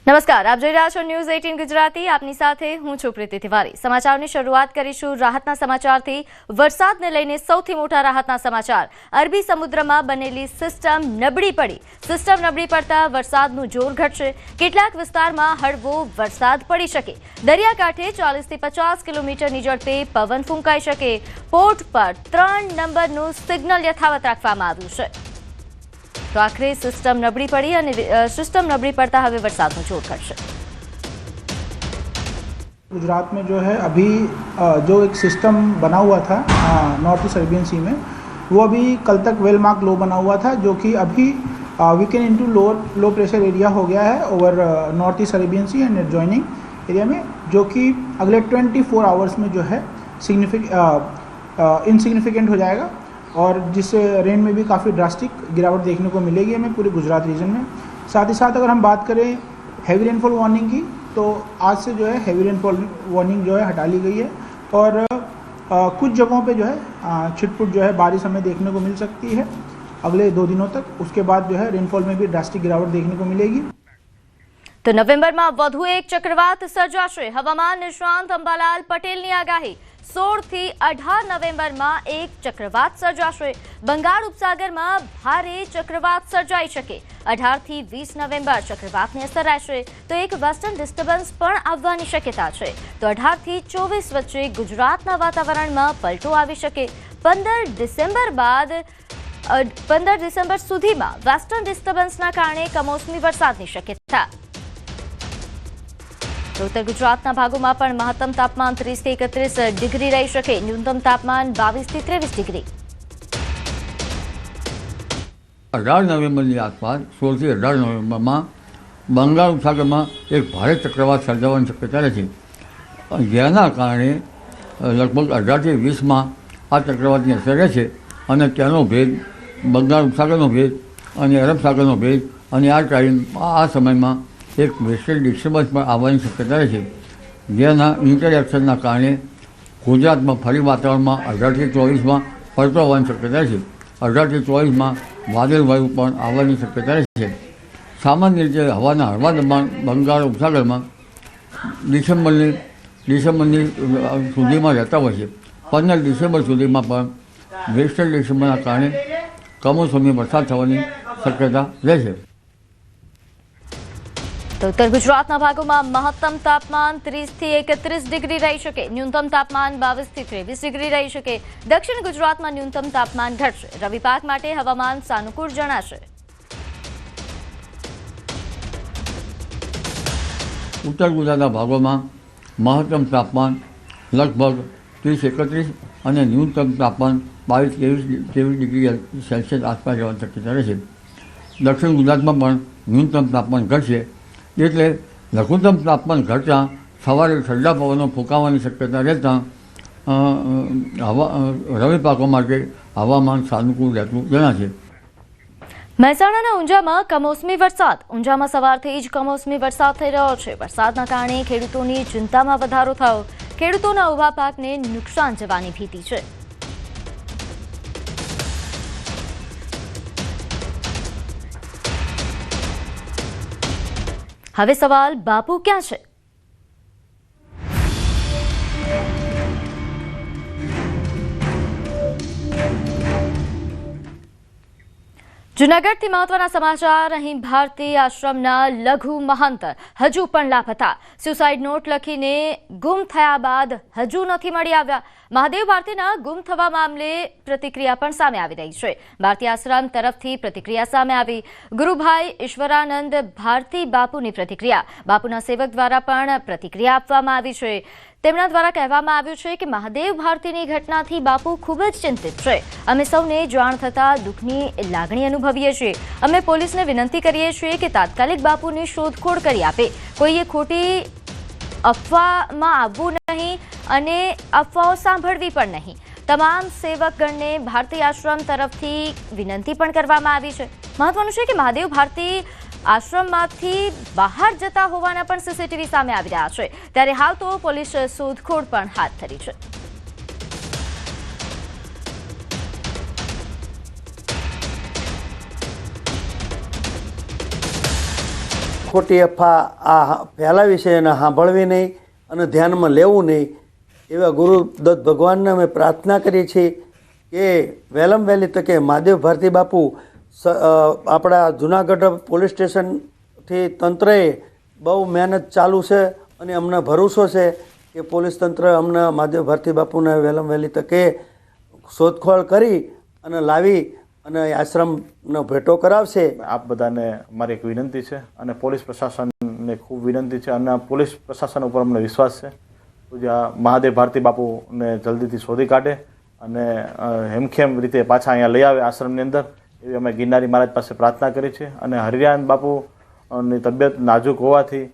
નમસ્કાર, આપ જોઈ રહ્યા છો ન્યૂઝ 18 ગુજરાતી. આપની સાથે હું છું પ્રીતિ તિવારી. સમાચારની શરૂઆત કરીશું રાહતના સમાચારથી. વરસાદને લઈને સૌથી મોટા રાહતના સમાચાર. અરબી સમુદ્રમાં બનેલી સિસ્ટમ નબળી પડી. સિસ્ટમ નબળી પડતા વરસાદનું જોર ઘટશે. કેટલાક વિસ્તારમાં હળવો વરસાદ પડી શકે. દરિયાકાંઠે 40 થી 50 કિલોમીટરની ઝડપે પવન ફૂંકાઈ શકે. પોર્ટ પર 3 નંબરનું સિગ્નલ યથાવત રાખવામાં આવ્યું છે. तो आखिर सिस्टम नबड़ी पड़ी और सिस्टम नबड़ी पड़ता हमें बरसात में जोर घटશે. गुजरात में जो है अभी जो एक सिस्टम बना हुआ था नॉर्थ ईस्ट अरेबियन सी में, वो अभी कल तक वेल मार्क लो बना हुआ था, जो कि अभी weakened into low pressure area हो गया है over north east Arabian sea and adjoining area में, जो कि अगले 24 आवर्स में जो है इनसिग्निफिकेंट हो जाएगा और जिससे रेन में भी काफ़ी ड्रास्टिक गिरावट देखने को मिलेगी हमें पूरे गुजरात रीजन में. साथ ही साथ अगर हम बात करें हैवी रेनफॉल वार्निंग की, तो आज से जो है हैवी रेनफॉल वार्निंग जो है हटा ली गई है और कुछ जगहों पे जो है छिटपुट जो है बारिश हमें देखने को मिल सकती है अगले 2 दिनों तक. उसके बाद जो है रेनफॉल में भी ड्रास्टिक गिरावट देखने को मिलेगी. तो नवेम्बर में વધુ એક ચક્રવાત સર્જાશે. હવામાન નિષ્ણાંત અંબાલાલ પટેલની આગાહી. 16 થી 18 નવેમ્બરમાં એક ચક્રવાત સર્જાશે. બંગાળ ઉપસાગરમાં ભારે ચક્રવાત સર્જાઈ શકે. 18 થી 20 નવેમ્બર ચક્રવાતની અસર રહેશે તો એક વેસ્ટર્ન ડિસ્ટર્બન્સ પણ આવવાની શક્યતા છે. તો 18 થી 24 વચ્ચે ગુજરાતના વાતાવરણમાં પલટો આવી શકે. 15 ડિસેમ્બર સુધીમાં વેસ્ટર્ન ડિસ્ટર્બન્સના કારણે કમોસમી વરસાદની શક્યતા. તો ઉત્તર ગુજરાતના ભાગોમાં પણ મહત્તમ તાપમાન 30 થી 31 ડિગ્રી રહી શકે. ન્યૂનતમ તાપમાન 22 થી 23 ડિગ્રી. 18 નવેમ્બરની આસપાસ 16 થી 18 નવેમ્બરમાં બંગાળ ઉપસાગરમાં એક ભારે ચક્રવાત સર્જાવાની શક્યતા રહે છે, જેના કારણે લગભગ 18 થી 20માં આ ચક્રવાતની અસર રહેશે અને તેનો ભેદ બંગાળ ઉપસાગરનો ભેદ અને અરબ સાગરનો ભેદ અને આ સમયમાં એક વેસ્ટર્ન ડિસ્ટર્બન્સ પણ આવવાની શક્યતા રહે છે, જેના ઇન્ટરેક્શનના કારણે ગુજરાતમાં ફરી વાતાવરણમાં 18 થી 24માં પલટો આવવાની શક્યતા રહે છે. 18 થી 24માં વાદળવાયુ પણ આવવાની શક્યતા રહે છે. સામાન્ય રીતે હવાના હળવા દબાણ બંગાળ ઉપસાગરમાં ડિસેમ્બરની સુધીમાં રહેતા હોય છે. 15 ડિસેમ્બર સુધીમાં પણ વેસ્ટર્ન ડિસ્ટર્બન્સના કારણે કમોસમી વરસાદ થવાની શક્યતા રહે છે. તો ઉત્તર ગુજરાતના ભાગોમાં મહત્તમ તાપમાન 30 થી 31 ડિગ્રી રહી શકે. ન્યૂનતમ તાપમાન 22 થી 23 ડિગ્રી રહી શકે. દક્ષિણ ગુજરાતમાં ન્યૂનતમ તાપમાન ઘટશે. રવિ પાક માટે હવામાન સાનુકૂળ જણાશે. ઉત્તર ગુજરાતના ભાગોમાં મહત્તમ તાપમાન લગભગ 30-31 અને ન્યૂનતમ તાપમાન 22-23 ડિગ્રી સેલ્સિયસ આસપાસ રહેવાની શક્યતા રહેશે. દક્ષિણ ગુજરાતમાં પણ ન્યૂનતમ તાપમાન ઘટશે, એટલે લઘુત્તમ તાપમાન ઘટતા સવારે ઠંડા પવનો ફૂંકાવાની શક્યતા રહેતા રવિ પાકો માટે હવામાન સાનુકૂળ રહેતું જણાશે. મહેસાણાના ઊંઝામાં કમોસમી વરસાદ. ઊંઝામાં સવારથી જ કમોસમી વરસાદ થઈ રહ્યો છે. વરસાદના કારણે ખેડૂતોની ચિંતામાં વધારો થયો. ખેડૂતોના ઊભા પાકને નુકસાન જવાની ભીતિ છે. હવે સવાલ, બાપુ ક્યાં છે? જૂનાગઢથી મહત્વના સમાચાર. અહીં ભારતી આશ્રમના લઘુ મહંત હજુ પણ લાપતા. સુસાઇડ નોટ લખીને ગુમ થયા બાદ હજુ નથી મળી આવ્યા. મહાદેવ ભારતીના ગુમ થવા મામલે પ્રતિક્રિયા પણ સામે આવી રહી છે. ભારતી આશ્રમ તરફથી પ્રતિક્રિયા સામે આવી. ગુરુભાઈ ઈશ્વરાનંદ ભારતી બાપુની પ્રતિક્રિયા. બાપુના સેવક દ્વારા પણ પ્રતિક્રિયા આપવામાં આવી છે. તેમના દ્વારા કહેવામાં આવ્યું છે કે મહાદેવ ભારતીની ઘટનાથી બાપુ ખૂબ જ ચિંતિત છે. અમે સૌને જાણ થતાં દુઃખની લાગણી અનુભવીએ છીએ. અમે પોલીસને વિનંતી કરીએ છીએ કે તાત્કાલિક બાપુની શોધખોળ કરી આપે. કોઈએ ખોટી અફવામાં આવવું નહીં અને અફવાઓ સાંભળવી પણ નહીં. તમામ સેવકગણને ભારતી આશ્રમ તરફથી વિનંતી પણ કરવામાં આવી છે. મહત્વનું છે કે મહાદેવ ભારતી આશ્રમમાંથી બહાર જતા હોવાના પણ સીસીટીવી સામે આવી રહ્યા છે. ત્યારે હાલ તો પોલીસ શોધખોળ પણ હાથ ધરી છે. ખોટી અફવા આ ફેલાવી છે એને સાંભળવી નહીં અને ધ્યાનમાં લેવું નહીં. એવા ગુરુદત્ત ભગવાનને અમે પ્રાર્થના કરીએ છીએ કે વહેલામાં વહેલી તકે મહાદેવ ભારતી બાપુ આપણા જુનાગઢ પોલીસ સ્ટેશનથી તંત્રએ બહુ મહેનત ચાલુ છે અને અમને ભરોસો છે કે પોલીસ તંત્ર અમને મહાદેવ ભારતી બાપુને વહેલામાં વહેલી તકે શોધખોળ કરી અને લાવી અને આશ્રમનો ભેટો કરાવશે. આપ બધાને મારી એક વિનંતી છે અને પોલીસ પ્રશાસનને ખૂબ વિનંતી છે અને પોલીસ પ્રશાસન ઉપર અમને વિશ્વાસ છે પૂજા મહાદેવ ભારતી બાપુને જલ્દીથી શોધી કાઢે અને હેમખેમ રીતે પાછા અહીંયા લઈ આવે આશ્રમની અંદર એવી અમે ગિરનારી મહારાજ પાસે પ્રાર્થના કરી છે. અને હરિયાન બાપુની તબિયત નાજુક હોવાથી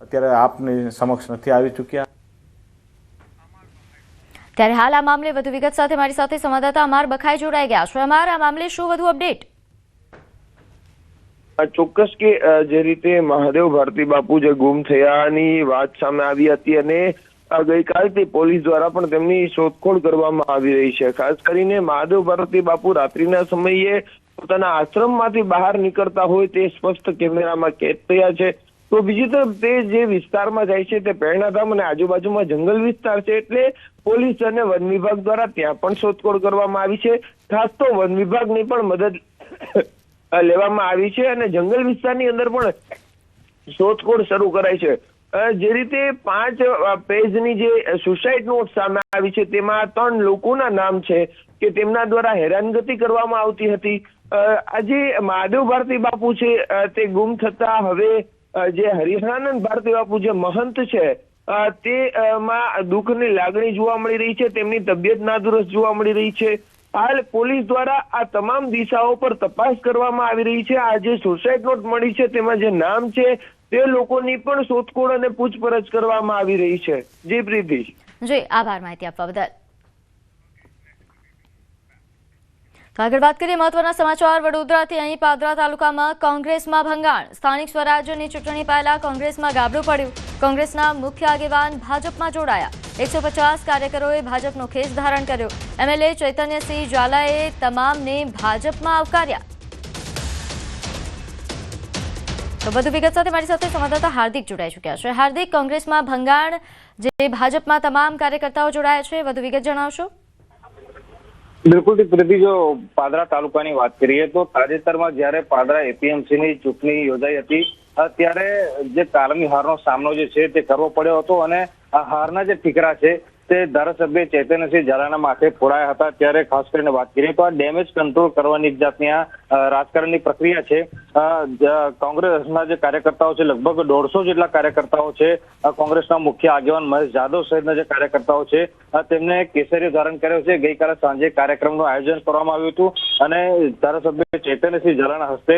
અત્યારે આપની સમક્ષ નથી આવી ચૂક્યા. ત્યારે હાલ આ મામલે વધુ વિગત સાથે મારી સાથે સંવાદદાતા અમાર બખાઈ જોડાઈ ગયા છે. અમાર, આ મામલે શું વધુ અપડેટ? ચોક્કસ કે જે રીતે મહાદેવ ભારતી બાપુ જે ગુમ થયાની વાત સામે આવી હતી અને ગઈકાલથી પોલીસ દ્વારા પણ તેમની શોધખોળ કરવામાં આવી રહી છે. ખાસ કરીને મહાદેવ ભારતી બાપુ રાત્રિના સમયે પોતાના આશ્રમમાંથી બહાર નીકળતા હોય તે સ્પષ્ટ કેમેરામાં કેદ થયા છે. તો બીજી તરફ તે જે વિસ્તારમાં જાય છે તે પ્રેરણાધામ અને આજુબાજુમાં જંગલ વિસ્તાર છે એટલે પોલીસ અને વન વિભાગ દ્વારા ત્યાં પણ શોધખોળ કરવામાં આવી છે. ખાસ તો વન વિભાગની પણ મદદ લેવામાં આવી છે અને જંગલ વિસ્તારની અંદર પણ શોધખોળ શરૂ કરાઈ છે. જે રીતે 5 પેજની જે સુસાઇડ નોટ સામે આવી છે તેમાં 3 લોકોના નામ છે કે તેમના દ્વારા હેરાનગતિ કરવામાં આવતી હતી. આજે મહાદેવ ભારતી બાપુ છે તે ગુમ થતા હવે જે હરિહરાનંદ ભારતી બાપુ જે મહંત છે તેમાં દુઃખની લાગણી જોવા મળી રહી છે. તેમની તબિયત નાદુરસ્ત જોવા મળી રહી છે. હાલ પોલીસ દ્વારા આ તમામ દિશાઓ પર તપાસ કરવામાં આવી રહી છે. આ જે સુસાઇડ નોટ મળી છે તેમાં જે નામ છે તે લોકોની પણ શોધખોળ અને પૂછપરછ કરવામાં આવી રહી છે. જી પ્રીતિ. જી, આભાર માહિતી આપવા બદલ. તો આગળ વાત કરીએ મહત્વના સમાચાર વડોદરાથી. અહીં પાદરા તાલુકામાં કોંગ્રેસમાં ભંગાણ. સ્થાનિક સ્વરાજ્યની ચૂંટણી પહેલા કોંગ્રેસમાં ગાબડું પડ્યું. કોંગ્રેસના મુખ્ય આગેવાન ભાજપમાં જોડાયા. 150 કાર્યકરોએ ભાજપનો ખેસ ધારણ કર્યો. એમએલએ ચૈતન્યસિંહ ઝાલાએ તમામને ભાજપમાં આવકાર્યા. તો વધુ વિગત સાથે મારી સાથે સંવાદદાતા હાર્દિક જોડાઈ ચૂક્યા છે. હાર્દિક, કોંગ્રેસમાં ભંગાણ, જે ભાજપમાં તમામ કાર્યકર્તાઓ જોડાયા છે, વધુ વિગત જણાવશો? બિલકુલ પ્રીતિ, જો પાદરા તાલુકાની વાત કરીએ તો તાજેતરમાં જ્યારે પાદરા એપીએમસીની ચૂંટણી યોજાઈ હતી ત્યારે જે કાયમી હારનો સામનો જે છે તે કરવો પડ્યો હતો અને આ હારના જે ઠીકરા છે તે ધારાસભ્ય ચૈતન્યસિંહ ઝાલાના માથે ફોડાયા હતા. ત્યારે ખાસ કરીને વાત કરીએ તો આ ડેમેજ કંટ્રોલ કરવાની એક જાતની આ રાજકારણની પ્રક્રિયા છે. કોંગ્રેસના જે કાર્યકર્તાઓ છે લગભગ 150 જેટલા કાર્યકર્તાઓ છે. કોંગ્રેસના મુખ્ય આગેવાન મહેશ જાદવ સહિતના જે કાર્યકર્તાઓ છે તેમને કેસરીઓ ધારણ કર્યો છે. ગઈકાલે સાંજે કાર્યક્રમનું આયોજન કરવામાં આવ્યું હતું અને ધારાસભ્ય ચૈતન્યસિંહ ઝાલાના હસ્તે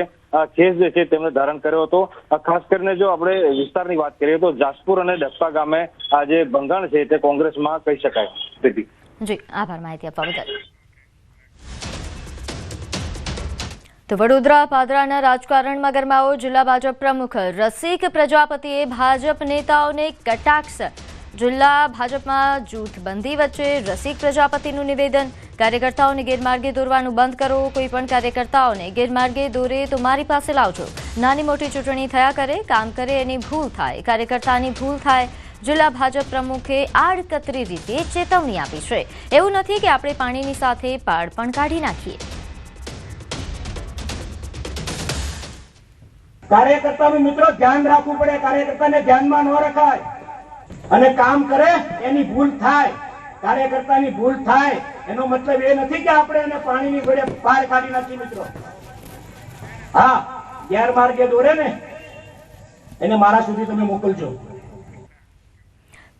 ખેસ જે છે તેમને ધારણ કર્યો હતો. ખાસ કરીને જો આપણે વિસ્તારની વાત કરીએ તો જાસપુર અને ડસ્પા ગામે આ જે ભંગાણ છે તે કોંગ્રેસમાં કહી શકાય. જી, આભાર માહિતી આપવા બદલ. તો વડોદરા પાદરાના રાજકારણમાં ગરમાવો. જિલ્લા ભાજપ પ્રમુખ રસિક પ્રજાપતિએ ભાજપ નેતાઓને કટાક્ષ. જિલ્લા ભાજપમાં જૂથબંધી વચ્ચે રસિક પ્રજાપતિનું નિવેદન. કાર્યકર્તાઓને ગેરમાર્ગે દોરવાનું બંધ કરો. કોઈ પણ કાર્યકર્તાઓને ગેરમાર્ગે દોરે તો મારી પાસે લાવજો. નાની મોટી ચૂંટણી થયા કરે, કામ કરે એની ભૂલ થાય, કાર્યકર્તાની ભૂલ થાય. જિલ્લા ભાજપ પ્રમુખે આડકતરી રીતે ચેતવણી આપી છે. એવું નથી કે આપણે પાણીની સાથે પાડ પણ કાઢી નાખીએ. કાર્યકર્તાનું મિત્રો ધ્યાન રાખવું પડે. કાર્યકર્તાને ધ્યાનમાં ન રખાય અને કામ કરે એની ભૂલ થાય. કાર્યકર્તાની ભૂલ થાય એનો મતલબ એ નથી કે આપણે એને પાણીની ઘોડે બહાર કાઢી નાખીએ મિત્રો. હા, ગેરમાર્ગે દોરે ને એને મારા સુધી તમે મોકલજો.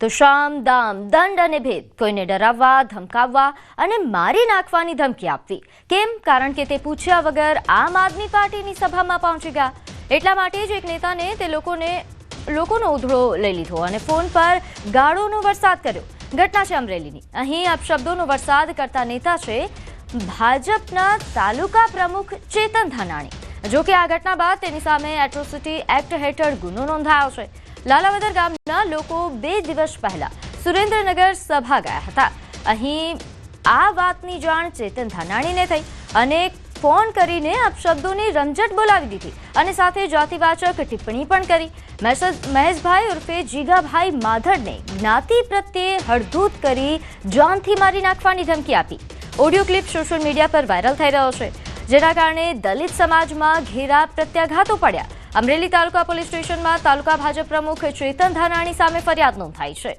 તો શામ દામ દંડ અને ભેદ, કોઈને ડરાવવા, ધમકાવવા અને મારી નાખવાની ધમકી આપવી. કેમ? કારણ કે તે પૂછ્યા વગર આમ આદમી પાર્ટીની સભામાં પહોંચી ગયા. એટલા માટે જ એક નેતાને તે લોકોનો ઉધડો લઈ લીધો અને ફોન પર ગાળોનો વરસાદ કર્યો. ઘટના છે અમરેલીની. અહીં અપશબ્દોનો વરસાદ કરતા નેતા છે ભાજપના તાલુકા પ્રમુખ ચેતન ધાનાણી. જો કે આ ઘટના બાદ તેની સામે એટ્રોસિટી એક્ટ હેઠળ ગુનો નોંધાયો છે. લાલાવદર ગામના લોકો 2 દિવસ પહેલા સુરેન્દ્રનગર સભા ગયા હતા. અહીં આ વાતની જાણ ચેતન ધાનાણીને થઈ અને ફોન કરીને અપશબ્દોની રમઝટ બોલાવી દીધી અને સાથે જાતિવાચક ટિપ્પણી પણ કરી. મહેશભાઈ ઉર્ફે જીગાભાઈ માધડને જ્ઞાતિ પ્રત્યે હળધૂત કરી જાનથી મારી નાખવાની ધમકી આપી. ઓડિયો ક્લિપ સોશિયલ મીડિયા પર વાયરલ થઈ રહ્યો છે, જેના કારણે દલિત સમાજમાં ઘેરા પ્રત્યાઘાતો પડ્યા. અમરેલી તાલુકા પોલીસ સ્ટેશનમાં તાલુકા ભાજપ પ્રમુખ ચેતન ધાનાણી સામે ફરિયાદ નોંધાઈ છે.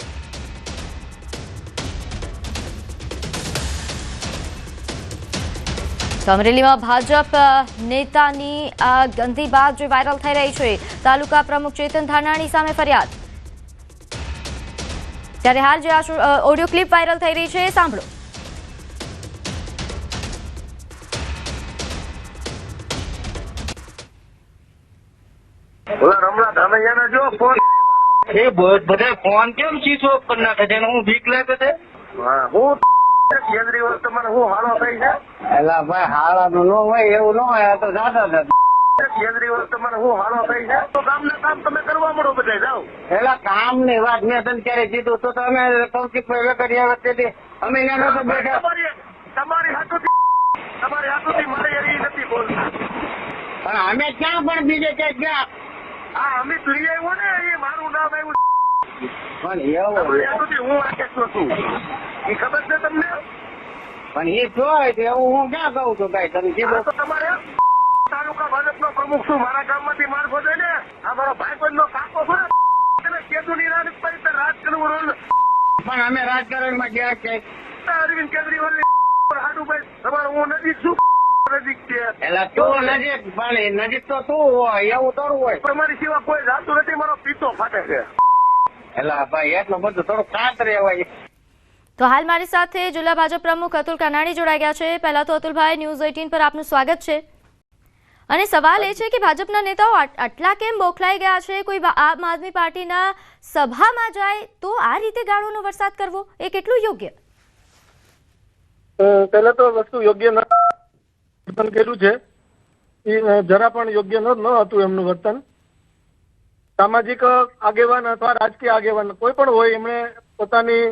તો અમરેલીમાં ભાજપ નેતાની આ ગંદી વાત જે વાયરલ થઈ રહી છે, તાલુકા પ્રમુખ ચેતન ધાનાણી સામે ફરિયાદ. ત્યારે હાલ જે આ ઓડિયો ક્લિપ વાયરલ થઈ રહી છે, સાંભળો. બધા ફોન કેમ સ્વિચ ઓફ કરી નાખે છે? હું બીક લાગે છે. હું કેજરીવાલ તમારે હું હાલો થઈ છે? એલા ભાઈ હાલાનું ન હોય એવું ન હોય, આ તો જાતા હતા. કેજરીવાલ તમારે હું હાલો થઈ છે? તો કામના કામ તમે કરવા મળો બધા જાઓ. એલા કામ ની વાત મેં તને ક્યારે કીધું તો તમે સૌથી પહેલા કરી વખતે અમે એના બેઠા. તમારી હાથોથી મારે એવી નથી બોલતા, પણ અમે ક્યાં પણ બીજે ક્યાં હા અમે લઈ આવ્યો ને, એ મારું નામ આવ્યું પણ હું આ કેસનો છું, એ ખબર છે તમને? પણ એ જો એવું હું ક્યાં કહું છું ભાઈ, તમે કીધું તમારે તાલુકા ભાજપનો પ્રમુખ છું, મારા ગામમાંથી માણસો છે ને, આ મારો ભાઈબંધ નો કાકો છે કેદુની રાજકારણ, પણ અમે રાજકારણમાં ગયા છે. અરવિંદ કેજરીવાલ હાડુભાઈ તમારે હું નજીક છું, નજીક છે. એટલે તું નજીક પણ નજીક તો તું હોય એવું થોડું હોય. તમારી સિવાય કોઈ જાતું નથી, મારો પીતો ફાટે છે. એટલે ભાઈ એટલું બધું થોડું ખાત રહેવાય. તો હાલ મારી સાથે જિલ્લા ભાજપ પ્રમુખ અતુલ કાનાણી જોડાઈ ગયા છે. પહેલા તો અતુલભાઈ, ન્યૂઝ 18 પર આપનું સ્વાગત છે. અને સવાલ એ છે કે ભાજપના નેતાઓ આટલા કેમ બોખલાઈ ગયા છે? કોઈ આમ આદમી પાર્ટીના સભામાં જાય તો આ રીતે ગાળોનો વરસાદ કરવો એ કેટલું યોગ્ય? પહેલા તો વસ્તુ યોગ્ય વર્તન કર્યું છે એ જરા પણ યોગ્ય ન હતું એમનું વર્તન. સામાજિક આગેવાન અથવા રાજકીય આગેવાન કોઈ પણ હોય, એમણે પોતાની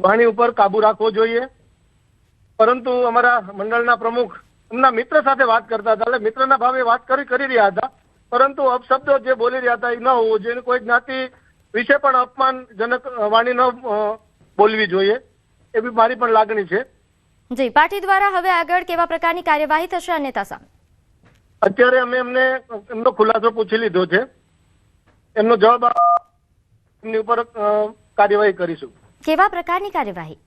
વાણી ઉપર કાબુ રાખવો જોઈએ. પરંતુ અમારા મંડળના પ્રમુખ એમના મિત્ર સાથે વાત કરતા હતા, એટલે મિત્રના ભાવે વાત કરી રહ્યા હતા, પરંતુ અપશબ્દો જે બોલી રહ્યા હતા એ ન હોવું જોઈએ. કોઈ જ્ઞાતિ વિશે પણ અપમાનજનક વાણી ન બોલવી જોઈએ, એવી મારી પણ લાગણી છે. જી, પાર્ટી દ્વારા હવે આગળ કેવા પ્રકારની કાર્યવાહી થશે આ નેતા સામે? અત્યારે અમે એમનો ખુલાસો પૂછી લીધો છે, એમનો જવાબ એમની ઉપર કાર્યવાહી કરીશું. કેવા પ્રકારની કાર્યવાહી?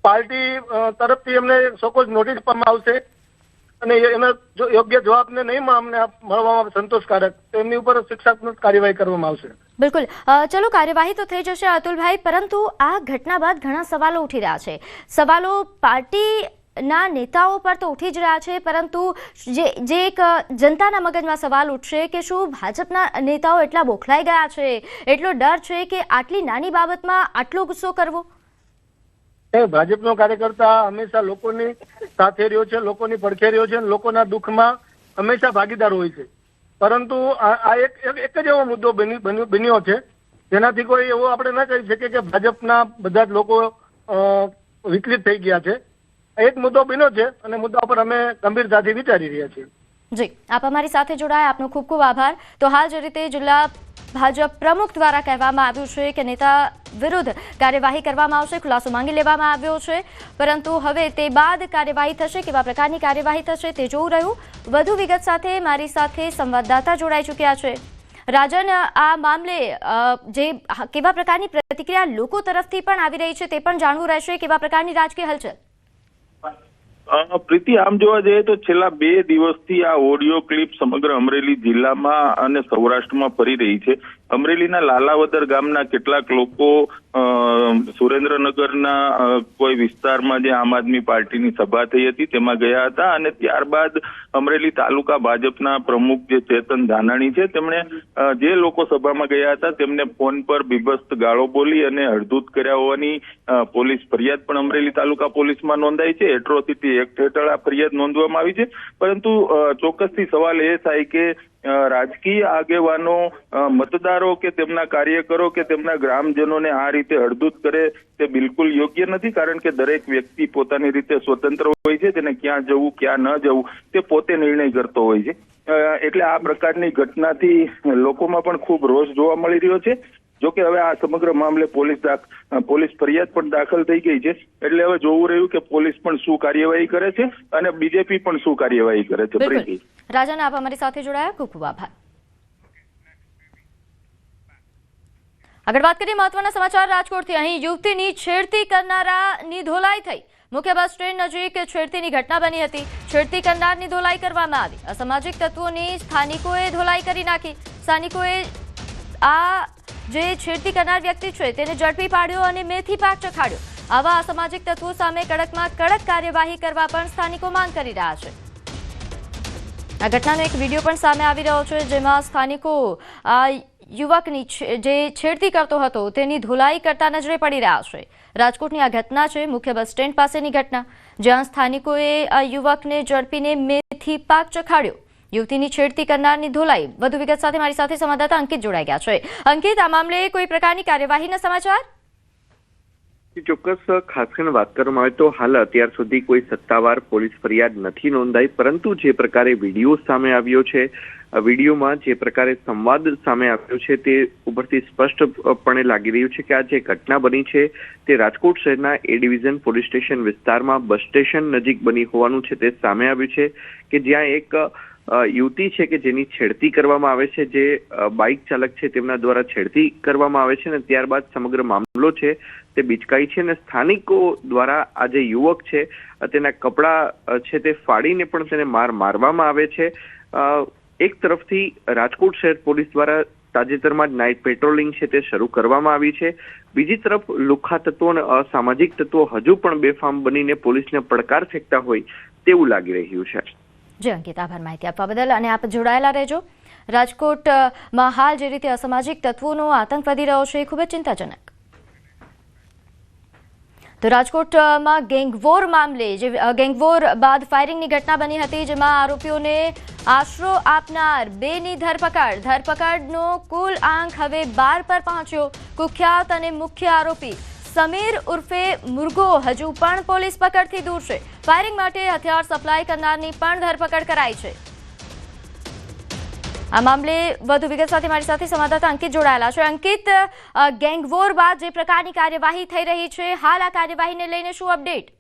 પાર્ટી તરફથી એમને સકોજ નોટિસ આપવામાં આવશે અને એના યોગ્ય જવાબને નહીં અમને મળવામાં સંતોષકારક, એમની ઉપર શિક્ષાત્મક કાર્યવાહી કરવામાં આવશે. બિલકુલ, ચલો કાર્યવાહી તો થઈ જશે અતુલભાઈ, પરંતુ આ ઘટના બાદ ઘણા સવાલો ઉઠી રહ્યા છે. સવાલો પાર્ટીના નેતાઓ પર તો ઉઠી જ રહ્યા છે, પરંતુ જે એક જનતાના મગજમાં સવાલ ઉઠશે કે શું ભાજપના નેતાઓ એટલા બોખલાઈ ગયા છે, એટલો ડર છે કે આટલી નાની બાબતમાં આટલો ગુસ્સો કરવો? ભાજપનો કાર્યકર્તા હંમેશા લોકોની સાથે રહ્યો છે, લોકોની પડખે રહ્યો છે, લોકોના દુઃખમાં હંમેશા ભાગીદાર હોય છે. પરંતુ આ એક જ એવો મુદ્દો બન્યો છે જેનાથી કોઈ એવું આપણે ન કહી શકીએ કે ભાજપના બધા જ લોકો વિચલિત થઈ ગયા છે. એક મુદ્દો બન્યો છે અને મુદ્દા પર અમે ગંભીરતાથી વિચારી રહ્યા છીએ. જી, આપ અમારી સાથે જોડાયા, આપનો ખૂબ ખૂબ આભાર. તો હાલ જે રીતે જિલ્લા ભાજપ પ્રમુખ દ્વારા કહેવામાં આવ્યું છે કે નેતા વિરુદ્ધ કાર્યવાહી કરવામાં આવશે, ખુલાસો માંગી લેવામાં આવ્યો છે, પરંતુ હવે તે બાદ કાર્યવાહી થશે, કેવા પ્રકારની કાર્યવાહી થશે તે જોવું રહ્યું. વધુ વિગત સાથે મારી સાથે સંવાદદાતા જોડાઈ ચૂક્યા છે. રાજન, આ મામલે જે કેવા પ્રકારની પ્રતિક્રિયા લોકો તરફથી પણ આવી રહી છે તે પણ જાણવું રહેશે. કેવા પ્રકારની રાજકીય હલચલ? પ્રીતિ, આમ જોવા જઈએ તો છેલ્લા 2 દિવસથી આ ઓડિયો ક્લિપ સમગ્ર અમરેલી જિલ્લામાં અને સૌરાષ્ટ્રમાં ફરી રહી છે. અમરેલીના લાલાવદર ગામના કેટલાક લોકો સુરેન્દ્રનગરના કોઈ વિસ્તારમાં જે આમ આદમી પાર્ટીની સભા થઈ હતી તેમાં ગયા હતા અને ત્યારબાદ અમરેલી તાલુકા ભાજપના પ્રમુખ જે ચેતન ધાનાણી છે તેમણે જે લોકો સભામાં ગયા હતા તેમને ફોન પર બીભત્સ ગાળો બોલી અને હળધૂત કર્યા હોવાની પોલીસ ફરિયાદ પણ અમરેલી તાલુકા પોલીસમાં નોંધાઈ છે. એટ્રોસિટી એક્ટ હેઠળ આ ફરિયાદ નોંધવામાં આવી છે. પરંતુ ચોક્કસથી સવાલ એ થાય કે રાજકીય આગેવાનો મતદારો કે તેમના કાર્યકરો કે તેમના ગ્રામજનોને આ રીતે હળદૂત કરે તે બિલકુલ યોગ્ય નથી, કારણ કે દરેક વ્યક્તિ પોતાની રીતે સ્વતંત્ર હોય છે, તેને ક્યાં જવું ક્યાં ન જવું તે પોતે નિર્ણય કરતો હોય છે. એટલે આ પ્રકારની ઘટનાથી લોકોમાં પણ ખૂબ રોષ જોવા મળી રહ્યો છે. જોકે હવે આ સમગ્ર મામલે પોલીસ ફરિયાદ પણ દાખલ થઈ ગઈ છે, એટલે હવે જોવું રહ્યું કે પોલીસ પણ શું કાર્યવાહી કરે છે અને બીજેપી પણ શું કાર્યવાહી કરે છે. પ્રીતિ, રાજન, આપ અમારી સાથે જોડાયા, ખૂબ ખૂબ આભાર. આગળ વાત કરીએ મહત્વના સમાચાર રાજકોટથી. અહીં યુવતીની છેડતી કરનારાની ધોલાઈ થઈ. મુખ્ય બસ સ્ટેન્ડ નજીક છેડતીની ઘટના બની હતી. છેડતી કરનારની ધોલાઈ કરવામાં આવી. અસામાજિક તત્વોની સ્થાનિકોએ ધોલાઈ કરી નાખી. સ્થાનિકોએ આ જે છેડતી કરનાર વ્યક્તિ છે તેને ઝડપી પાડ્યો અને મેથી પાક ચખાડ્યો. આવા અસામાજિક તત્વો સામે કડકમાં કડક કાર્યવાહી કરવા પણ સ્થાનિકો માંગ કરી રહ્યા છે. આ ઘટનાનો એક વિડીયો પણ સામે આવી રહ્યો છે, જેમાં સ્થાનિકો આ યુવકની જે છેડતી કરતો હતો તેની ધોલાઈ કરતા નજરે પડી રહ્યા છે. રાજકોટની આ ઘટના છે મુખ્ય બસ સ્ટેન્ડ પાસેની ઘટના, જ્યાં સ્થાનિકોએ આ યુવકને ઝડપીને મેથી પાક ચખાડ્યો. યુવતીની છેડતી કરનારની ધોલાઈ. વધુ વિગત સાથે મારી સાથે સંવાદદાતા અંકિત જોડાઈ ગયા છે. અંકિત, આ મામલે કોઈ પ્રકારની કાર્યવાહીના સમાચાર? ચોક્કસ ખાસ કરીને વાત કરવામાં આવે તો હાલ અત્યાર સુધી કોઈ સત્તાવાર પોલીસ ફરિયાદ નથી નોંધાઈ, પરંતુ જે પ્રકારે વિડીયો સામે આવ્યો છે, વિડીયોમાં જે પ્રકારે સંવાદ સામે આવ્યો છે તે ઉપરથી સ્પષ્ટપણે લાગી રહ્યું છે કે આ જે ઘટના બની છે તે રાજકોટ શહેરના એ ડિવિઝન પોલીસ સ્ટેશન વિસ્તારમાં બસ સ્ટેશન નજીક બની હોવાનું છે તે સામે આવ્યું છે, કે જ્યાં એક યુવતી છે કે જેની છેડતી કરવામાં આવે છે, જે બાઇક ચાલક છે તેમના દ્વારા છેડતી કરવામાં આવે છે અને ત્યારબાદ સમગ્ર મામલો છે તે બીચકાઈ છે અને સ્થાનિકો દ્વારા આ જે યુવક છે તેના કપડા છે તે ફાડીને પણ તેને મારવામાં આવે છે. એક તરફથી રાજકોટ શહેર પોલીસ દ્વારા તાજેતરમાં જ નાઇટ પેટ્રોલિંગ છે તે શરૂ કરવામાં આવી છે. બીજી તરફ લુખ્ખા તત્વો અને અસામાજિક તત્વો હજુ પણ બેફામ બનીને પોલીસને પડકાર ફેંકતા હોય તેવું લાગી રહ્યું છે. જી અંકિત, આભાર માહિતી આપવા બદલ. અને આપ જોડાયેલા રહેજો. રાજકોટમાં હાલ જે રીતે અસામાજિક તત્વોનો આતંક વધી રહ્યો છે એ ખૂબ જ ચિંતાજનક. તો રાજકોટમાં ગેંગવોર મામલે, જે ગેંગવોર બાદ ફાયરિંગની ઘટના બની હતી, જેમાં આરોપીઓને આશરો આપનાર બેની ધરપકડનો કુલ આંક હવે 12 પર પહોંચ્યો. કુખ્યાત અને મુખ્ય આરોપી સમીર ઉર્ફે મુર્ગો હજુ પણ પોલીસ પકડથી દૂર છે. ફાયરિંગ માટે હથિયાર સપ્લાય કરનારની પણ ધરપકડ કરાઈ છે. આ મામલે વધુ વિગત સાથે મારી સાથે સંવાદદાતા અંકિત જોડાયેલા છે. અંકિત, ગેંગવોર બાદ જે પ્રકારની કાર્યવાહી થઈ રહી છે, હાલ આ કાર્યવાહીને લઈને શું અપડેટ?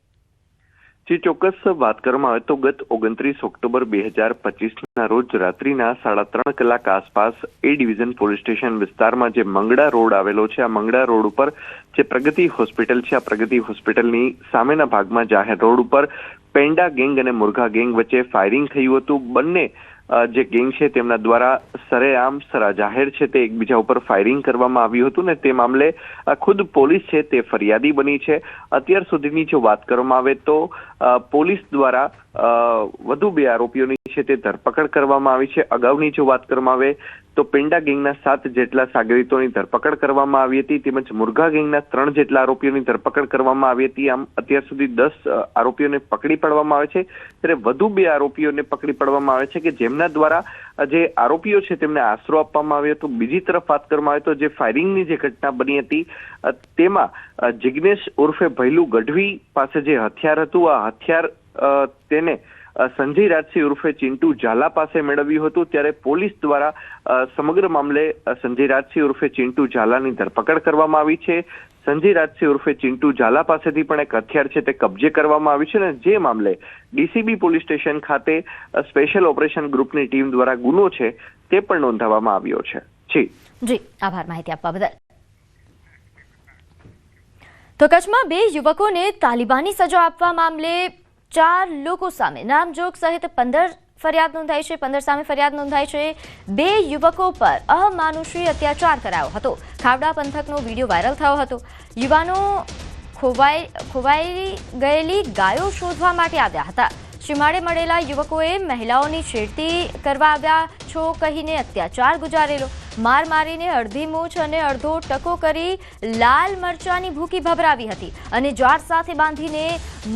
જે ચોક્કસ વાત કરવામાં આવે તો ગત 29 ઓક્ટોબર 2025ના રોજ રાત્રિના 3:30 કલાક આસપાસ એ ડિવિઝન પોલીસ સ્ટેશન વિસ્તારમાં જે મંગળા રોડ આવેલો છે, આ મંગળા રોડ ઉપર જે પ્રગતિ હોસ્પિટલ છે, આ પ્રગતિ હોસ્પિટલની સામેના ભાગમાં જાહેર રોડ ઉપર પેંડા ગેંગ અને મુર્ગા ગેંગ વચ્ચે ફાયરિંગ થયું હતું. બંને જે ગેંગ છે તેમના દ્વારા સરેઆમ જાહેર છે તે એકબીજા ઉપર ફાયરિંગ કરવામાં આવ્યું હતું ને તે મામલે ખુદ પોલીસ છે તે ફરિયાદી બની છે. અત્યાર સુધીની જો વાત કરવામાં આવે તો પોલીસ દ્વારા વધુ 2 આરોપીઓની છે તે ધરપકડ કરવામાં આવી છે. અગાઉની જો વાત કરવામાં આવે તો પેંડા ગેંગના 7 જેટલા સાગરીતોની ધરપકડ કરવામાં આવી હતી, તેમજ મુર્ગા ગેંગના 3 જેટલા આરોપીઓની ધરપકડ કરવામાં આવી હતી. આમ અત્યાર સુધી 10 આરોપીઓને પકડી પાડવામાં આવે છે, ત્યારે વધુ 2 આરોપીઓને પકડી પાડવામાં આવે છે કે જેમના દ્વારા જે આરોપીઓ છે તેમને આશરો આપવામાં આવ્યો હતો. બીજી તરફ વાત કરવામાં આવે તો જે ફાયરિંગની જે ઘટના બની હતી તેમાં જિગ્નેશ ઉર્ફે ભૈલું ગઢવી પાસે જે હથિયાર હતું, આ હથિયાર તેને સંજય રાજસિંહ ઉર્ફે ચિંટુ ઝાલા પાસે મેળવ્યું હતું. ત્યારે પોલીસ દ્વારા સમગ્ર મામલે સંજય રાજસિંહ ઉર્ફે ચિંટુ ઝાલાની ધરપકડ કરવામાં આવી છે. સંજય રાજસિંહ ઉર્ફે ચિંટુ ઝાલા પાસેથી પણ એક હથિયાર છે તે કબજે કરવામાં આવ્યું છે અને જે મામલે ડીસીબી પોલીસ સ્ટેશન ખાતે સ્પેશિયલ ઓપરેશન ગ્રુપની ટીમ દ્વારા ગુનો છે તે પણ નોંધાવવામાં આવ્યો છે. જી આભાર માહિતી આપવા બદલ. તો કચ્છમાં 2 યુવકોને તાલિબાની સજા આપવા મામલે 4 લોકો સામે નામજોગ સહિત 15 ફરિયાદ નોંધાઈ છે. 15 સામે ફરિયાદ નોંધાઈ છે. 2 યુવકો પર અમાનુષી અત્યાચાર કરાયો હતો. ખાવડા પંથકનો વિડીયો વાયરલ થયો હતો. યુવાનો ખોવાઈ ગયેલી ગાયો શોધવા માટે આવ્યા હતા. સીમાડે મળેલા યુવકોએ મહિલાઓની છેડતી કરવા આવ્યા છો કહીને અત્યાચાર ગુજારેલો, માર મારીને અડધી મૂછ અને અડધો ટકો કરી લાલ મરચાની ભૂકી ભભરાવી હતી અને જાળ સાથે બાંધીને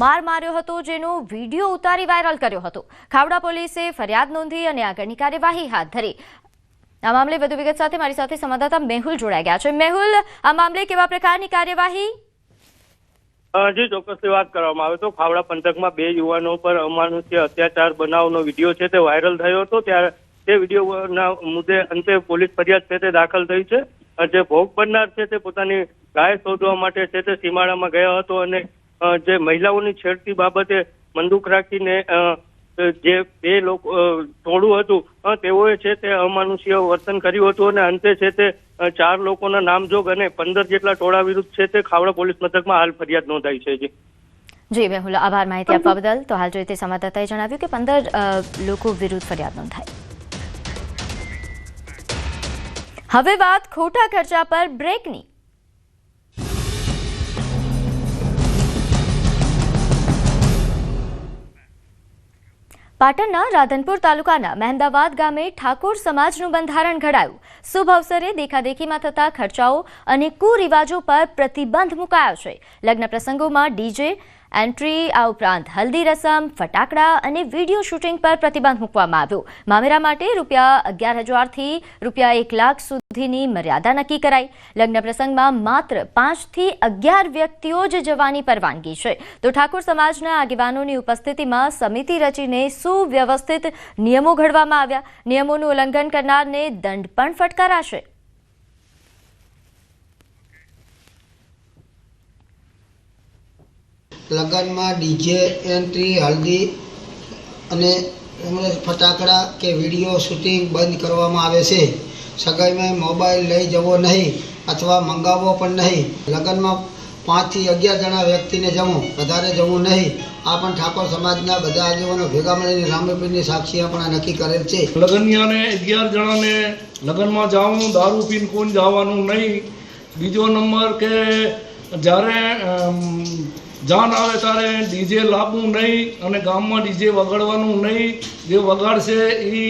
માર માર્યો હતો, જેનો વિડીયો ઉતારી વાયરલ કર્યો હતો. ખાવડા પોલીસે ફરિયાદ નોંધી અને આગળની કાર્યવાહી હાથ ધરી. આ મામલે વધુ વિગત સાથે મારી સાથે સંવાદદાતા મેહુલ જોડાઈ ગયા છે. મેહુલ, આ મામલે કેવા પ્રકારની કાર્યવાહી? જી, ચોક્કસથી વાત કરવામાં આવે તો ખાવડા પંથકમાં 2 યુવાનો પર અમાનુષ્ય અત્યાચાર બનાવનો વિડીયો છે તે વાયરલ થયો હતો. ત્યારે તે વિડીયોના મુદ્દે અંતે પોલીસ ફરિયાદ છે તે દાખલ થઈ છે. જે ભોગ બનનાર છે તે પોતાની ગાય શોધવા માટે છે તે સીમાડામાં ગયો હતો અને જે મહિલાઓની છેડતી બાબતે બંદૂક રાખીને જે 2 લોકો ટોળું હતું તેઓએ છે તે અમાનુષ્ય વર્તન કર્યું હતું અને અંતે છે તે 4 લોકોના નામજોગ અને 15 જેટલા ટોળા વિરુદ્ધ છે તે ખાવડા પોલીસ મથકમાં હાલ ફરિયાદ નોંધાઈ છે. જી મેહુલ, આભાર માહિતી આપવા બદલ. તો હાલ જોઈએ તે સંવાદદાતાએ જણાવ્યું કે 15 લોકો વિરુદ્ધ ફરિયાદ નોંધાઈ. હવે વાત ખોટા ખર્ચા પર બ્રેકની. પાટણના રાધનપુર તાલુકાના મહેમદાવાદ ગામે ઠાકોર સમાજનું બંધારણ ઘડાયું. શુભ અવસરે દેખાદેખીમાં થતા ખર્ચાઓ અને કુરિવાજો પર પ્રતિબંધ મુકાયો છે. લગ્ન પ્રસંગોમાં ડીજે એન્ટ્રી, આ ઉપરાંત હલ્દી રસમ, ફટાકડા અને વિડીયો શૂટિંગ પર પ્રતિબંધ મૂકવામાં આવ્યો. મામેરા માટે ₹11,000 થી ₹1,00,000 સુધીની મર્યાદા નક્કી કરાઈ. લગ્ન પ્રસંગમાં માત્ર 5 થી 11 વ્યક્તિઓ જ જવાની પરવાનગી છે. તો ઠાકોર સમાજના આગેવાનોની ઉપસ્થિતિમાં સમિતિ રચીને સુવ્યવસ્થિત નિયમો ઘડવામાં આવ્યા. નિયમોનું ઉલ્લંઘન કરનારને દંડ પણ ફટકારાશે. લગ્નમાં ડીજે એન્ટ્રી, હલ્દી અને ફટાકડા કે વિડીયો શૂટિંગ બંધ કરવામાં આવે છે. સગાઈમાં મોબાઈલ લઈ જવો નહીં અથવા મંગાવવો પણ નહીં. લગ્નમાં 5 થી 11 જણા વ્યક્તિને જવું, વધારે જવું નહીં. આ પણ ઠાકોર સમાજના બધા આગેવાનો ભેગા મળીને રામપીરની સાક્ષી પણ નક્કી કરેલ છે. લગ્નિયાને 11 જણાને લગ્નમાં જવાનું, દારૂ પીને કોઈ જવાનું નહીં. બીજો નંબર કે જ્યારે જાન આવે ત્યારે ડીજે લાવવું નહીં અને ગામમાં ડીજે વગાડવાનું નહીં. જે વગાડશે એ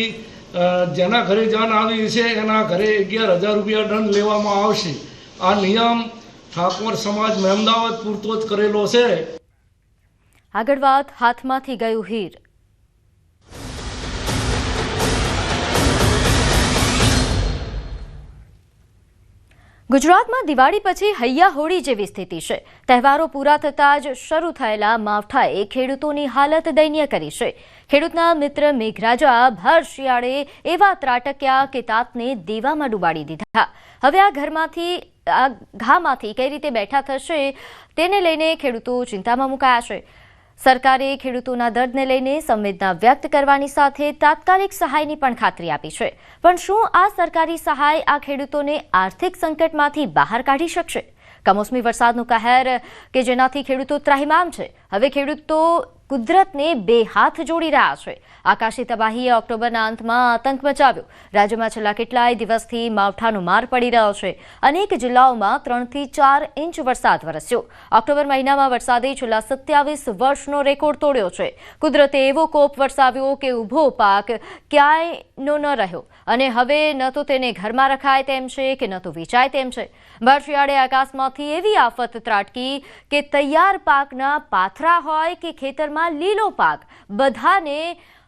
જેના ઘરે જાન આવી છે એના ઘરે ₹11,000 દંડ લેવામાં આવશે. આ નિયમ ઠાકોર સમાજ મહેમદાવાદ પૂરતો જ કરેલો છે. આગળ વાત હાથમાંથી ગયું હીર. ગુજરાતમાં દિવાળી પછી હૈયા હોળી જેવી સ્થિતિ છે. તહેવારો પૂરા થતાં જ શરૂ થયેલા માવઠાએ ખેડૂતોની હાલત દયનીય કરી છે. ખેડૂતના મિત્ર મેઘરાજા ભર શિયાળે એવા ત્રાટક્યા કે તાતને દેવામાં ડૂબાડી દીધા. હવે આ ઘામાંથી કઈ રીતે બેઠા થશે તેને લઈને ખેડૂતો ચિંતામાં મુકાયા છે. સરકારે ખેડૂતોના દર્દને લઈને સંવેદના વ્યક્ત કરવાની સાથે તાત્કાલિક સહાયની પણ ખાતરી આપી છે. પણ શું આ સરકારી સહાય આ ખેડૂતોને આર્થિક સંકટમાંથી બહાર કાઢી શકશે? કમોસમી વરસાદનો કહેર કે જેનાથી ખેડૂતો ત્રાહિમામ છે. હવે ખેડૂતો કુદરતને 2 હાથ જોડી રહ્યા છે. આકાશી તબાહીએ ઓક્ટોબરના અંતમાં આતંક મચાવ્યો. રાજ્યમાં છેલ્લા કેટલાય દિવસથી માવઠાનો માર પડી રહ્યો છે. અનેક જિલ્લાઓમાં 3 થી 4 ઇંચ વરસાદ વરસ્યો. ઓક્ટોબર મહિનામાં વરસાદે છેલ્લા 27 વર્ષનો રેકોર્ડ તોડ્યો છે. કુદરતે એવો કોપ વરસાવ્યો કે ઊભો પાક ક્યાંયનો ન રહ્યો અને હવે ન તો તેને ઘરમાં રખાય તેમ છે કે ન તો વેચાય તેમ છે. ભર શિયાળે આકાશમાંથી એવી આફત ત્રાટકી કે તૈયાર પાકના પાથરા હોય કે ખેતરમાં લીલો પાક બધાને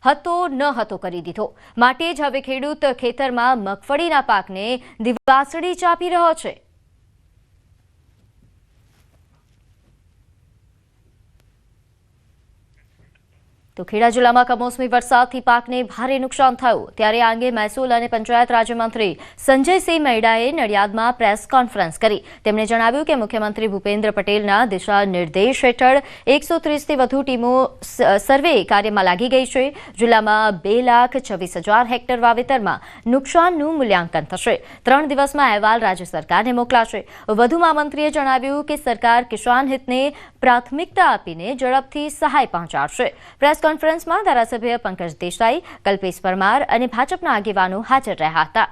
હતો ન હતો કરી દીધો. માટે જ હવે ખેડૂત ખેતરમાં મગફળીના પાકને દિવાસળી ચાપી રહ્યો છે. તો ખેડા જિલ્લામાં કમોસમી વરસાદથી પાકને ભારે નુકસાન થયું. ત્યારે આ અંગે મહેસૂલ અને પંચાયત રાજ્યમંત્રી સંજયસિંહ મૈડાએ નડિયાદમાં પ્રેસ કોન્ફરન્સ કરી. તેમણે જણાવ્યું કે મુખ્યમંત્રી ભૂપેન્દ્ર પટેલના દિશા નિર્દેશ હેઠળ 130થી વધુ ટીમો સર્વે કાર્યમાં લાગી ગઈ છે. જિલ્લામાં 2,26,000 હેક્ટર વાવેતરમાં નુકસાનનું મૂલ્યાંકન થશે. 3 દિવસમાં અહેવાલ રાજ્ય સરકારને મોકલાશે. વધુમાં મંત્રીએ જણાવ્યું કે સરકાર કિસાન હિતને પ્રાથમિકતા આપીને ઝડપથી સહાય પહોંચાડશે. પ્રેસ કોન્ફરન્સમાં ધારાસભ્ય પંકજ દેસાઈ, કલ્પેશ પરમાર અને ભાજપના આગેવાનો હાજર રહ્યા હતા.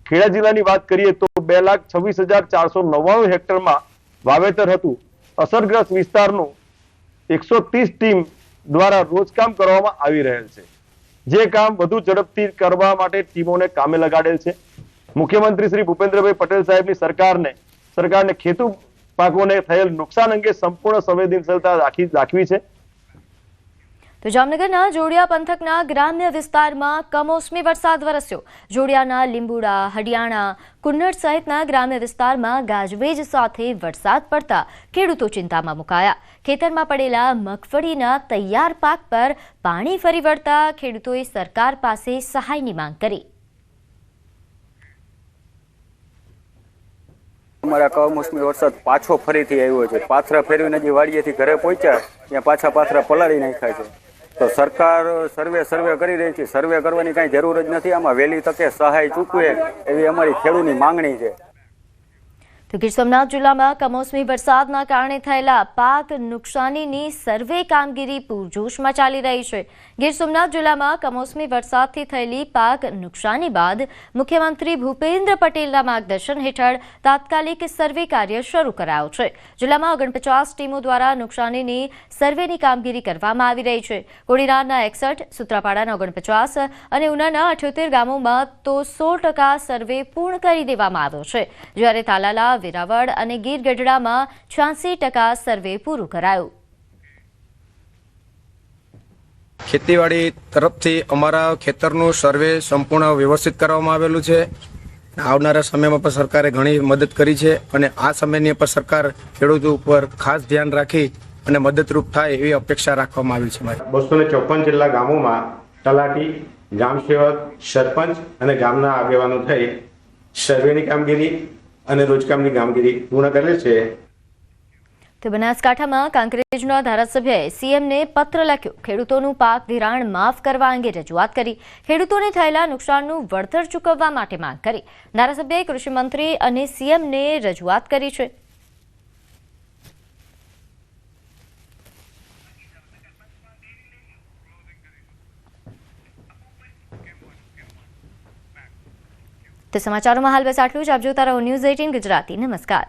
ખેડા જિલ્લાની વાત કરીએ તો 2,26,499 હેક્ટરમાં વાવેતર હતું, અસરગ્રસ્ત વિસ્તારનું 130 ટીમ દ્વારા રોજકામ કરવામાં આવી રહેલ છે, જે કામ વધુ ઝડપથી કરવા માટે ટીમોને કામે લગાડેલ છે. મુખ્યમંત્રી શ્રી ભૂપેન્દ્રભાઈ પટેલ સાહેબની સરકારને ખેતુ પાકોને થયેલ નુકસાન અંગે સંપૂર્ણ સંવેદનશીલતા દાખવી છે. તો જામનગરના જોડિયા પંથકના ગ્રામ્ય વિસ્તારમાં કમોસમી વરસાદ વરસ્યો. જોડિયાના લીંબુડા, હડિયાણા, કુન્નડ સહિતના ગ્રામ્ય વિસ્તારમાં ગાજવીજ સાથે વરસાદ પડતા ખેડૂતો ચિંતામાં મુકાયા. ખેતરમાં પડેલા મગફળીના તૈયાર પાક પર પાણી ફરી વળતા ખેડૂતોએ સરકાર પાસે સહાયની માંગ કરી. અમારા કમોસમી વરસાદ પાછો ફરીથી આવ્યો છે. પાથરા ફેરવીને જે વાડીએથી ઘરે પહોંચ્યા ત્યાં પાછા પાથરા પલાળી નાખ્યા છે. તો સરકાર સર્વે કરી રહી છે. સર્વે કરવાની કાંઈ જરૂર જ નથી. આમાં વહેલી તકે સહાય ચૂકવે એવી અમારી ખેડૂતની માંગણી છે. તો ગીર સોમનાથ જિલ્લામાં કમોસમી વરસાદના કારણે થયેલા પાક નુકસાનીની સર્વે કામગીરી પૂરજોશમાં ચાલી રહી છે. ગીર સોમનાથ જિલ્લામાં કમોસમી વરસાદથી થયેલી પાક નુકસાની બાદ મુખ્યમંત્રી ભૂપેન્દ્ર પટેલના માર્ગદર્શન હેઠળ તાત્કાલિક સર્વે કાર્ય શરૂ કરાયો છે. જિલ્લામાં 49 ટીમો દ્વારા નુકસાનીની સર્વેની કામગીરી કરવામાં આવી રહી છે. કોડીનારના 61, સૂત્રાપાડાના 49 અને ઉનાના 78 ગામોમાં તો 100% સર્વે પૂર્ણ કરી દેવામાં આવ્યો છે, જ્યારે તાલાલા, વેરાવળ અને ગીર ગઢડામાં 86% સર્વે પૂરું કરાયું. ખેતીવાડી તરફથી અમારા ખેતરનું સર્વે સંપૂર્ણ વ્યવસ્થિત કરવામાં આવેલું છે. આવનારા સમયમાં પણ સરકારે ઘણી મદદ કરી છે અને આ સમયની પર સરકાર ખેડૂતો ઉપર ખાસ ધ્યાન રાખી અને મદદરૂપ થાય એવી અપેક્ષા રાખવામાં આવી છે. 254 જેટલા ગામોમાં તલાટી, ગ્રામ સેવક, સરપંચ અને ગામના આગેવાનો થઈ સર્વેની કામગીરી અને રોજકામની કામગીરી પૂર્ણ કરેલ છે. તો બનાસકાંઠામાં કાંકરેજના ધારાસભ્યએ સીએમને પત્ર લખ્યો. ખેડૂતોનું પાક ધિરાણ માફ કરવા અંગે રજૂઆત કરી. ખેડૂતોને થયેલા નુકસાનનું વળતર ચૂકવવા માટે માંગ કરી. ધારાસભ્યએ કૃષિમંત્રી અને સીએમને રજૂઆત કરી છે. તો સમાચારોમાં હાલ બસ આટલું જ. આપ જોતા રહો ન્યૂઝ 18 ગુજરાતી. નમસ્કાર.